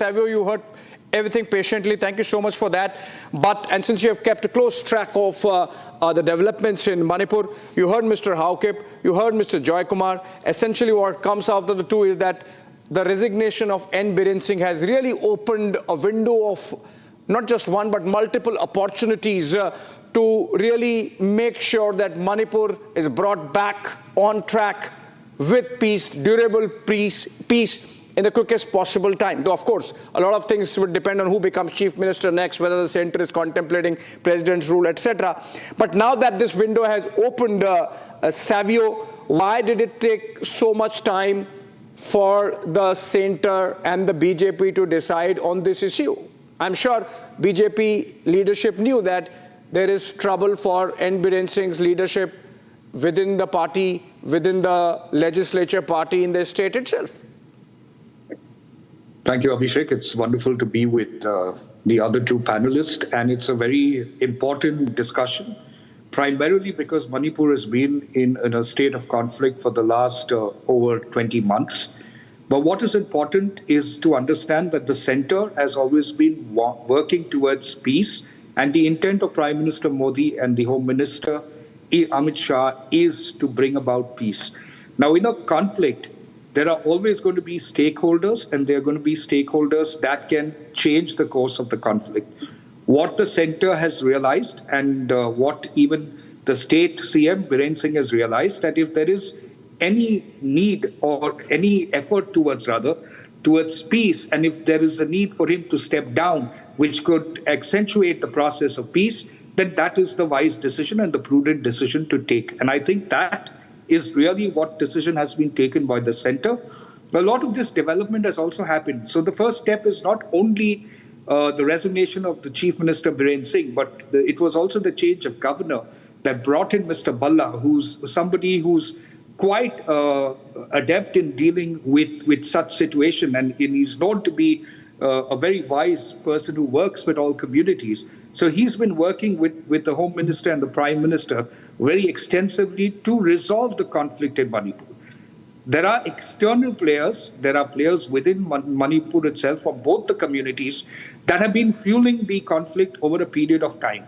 Savio, you heard everything patiently. Thank you so much for that. And since you have kept a close track of the developments in Manipur, you heard Mr. Haukip, you heard Mr. Joy Kumar. Essentially, what comes after the two is that the resignation of N. Biren Singh has really opened a window of not just one, but multiple opportunities to really make sure that Manipur is brought back on track with peace, durable peace in the quickest possible time. Though, of course, a lot of things would depend on who becomes chief minister next, whether the centre is contemplating president's rule, etc. But now that this window has opened, Savio, why did it take so much time for the centre and the BJP to decide on this issue? I'm sure BJP leadership knew that there is trouble for N. Biren Singh's leadership within the party, within the legislature party in the state itself. Thank you, Abhishek. It's wonderful to be with the other two panelists, and it's a very important discussion, primarily because Manipur has been in a state of conflict for the last over 20 months. But what is important is to understand that the centre has always been working towards peace, and the intent of Prime Minister Modi and the Home Minister Amit Shah is to bring about peace. Now, in a conflict, there are always going to be stakeholders, and there are going to be stakeholders that can change the course of the conflict. What the centre has realized, and what even the state CM Biren Singh has realized, that if there is any need or any effort towards peace, and if there is a need for him to step down, which could accentuate the process of peace, then that is the wise decision and the prudent decision to take. And I think that is really what decision has been taken by the centre. A lot of this development has also happened. So the first step is not only the resignation of the Chief Minister Biren Singh, but it was also the change of governor that brought in Mr. Balla, who's somebody who's quite adept in dealing with such situation, and he's known to be a very wise person who works with all communities. So he's been working with the Home Minister and the Prime Minister very extensively to resolve the conflict in Manipur. There are external players, there are players within Manipur itself from both the communities that have been fueling the conflict over a period of time.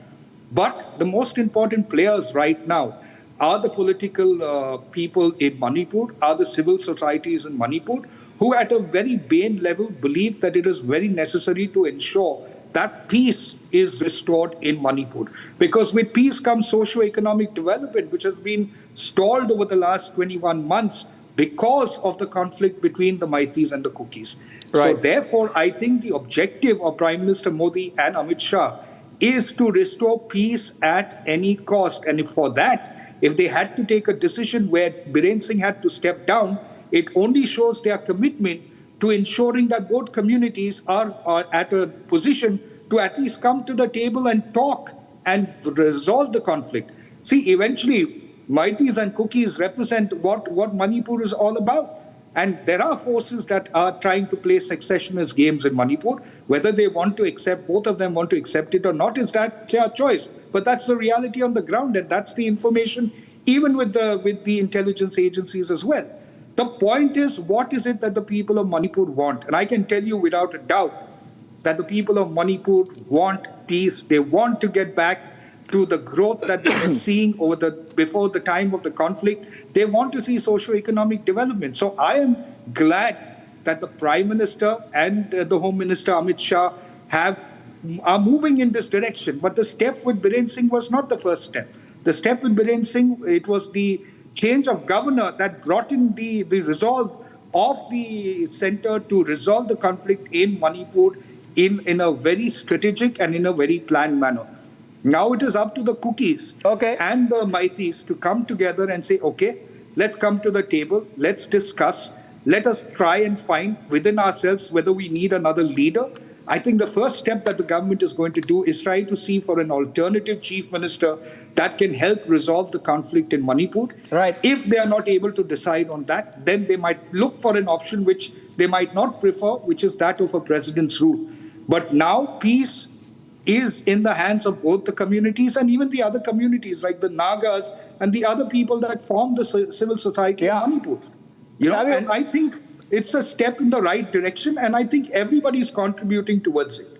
But the most important players right now are the political people in Manipur, are the civil societies in Manipur, who at a very base level believe that it is very necessary to ensure that peace is restored in Manipur. Because with peace comes socio-economic development, which has been stalled over the last 21 months because of the conflict between the Meiteis and the Kukis. Right. So therefore, I think the objective of Prime Minister Modi and Amit Shah is to restore peace at any cost. And for that, if they had to take a decision where Biren Singh had to step down, it only shows their commitment to ensuring that both communities are at a position to at least come to the table and talk and resolve the conflict. See, eventually, Meiteis and Kukis represent what Manipur is all about. And there are forces that are trying to play successionist games in Manipur. Whether they want to accept, both of them want to accept it or not, is that their choice. But that's the reality on the ground, and that's the information, even with the intelligence agencies as well. The point is, what is it that the people of Manipur want? And I can tell you without a doubt that the people of Manipur want peace. They want to get back to the growth that they were seeing before the time of the conflict. They want to see socio-economic development. So I am glad that the Prime Minister and the Home Minister Amit Shah are moving in this direction. But the step with Biren Singh was not the first step. The step with Biren Singh, it was the change of governor that brought in the resolve of the centre to resolve the conflict in Manipur in a very strategic and in a very planned manner. Now it is up to the Kukis and the Meiteis to come together and say, okay, let's come to the table, let's discuss, let us try and find within ourselves whether we need another leader. I think the first step that the government is going to do is try to see for an alternative chief minister that can help resolve the conflict in Manipur. Right. If they are not able to decide on that, then they might look for an option which they might not prefer, which is that of a president's rule. But now peace is in the hands of both the communities and even the other communities like the Nagas and the other people that form the civil society in Manipur. And I think It's a step in the right direction, and I think everybody is contributing towards it.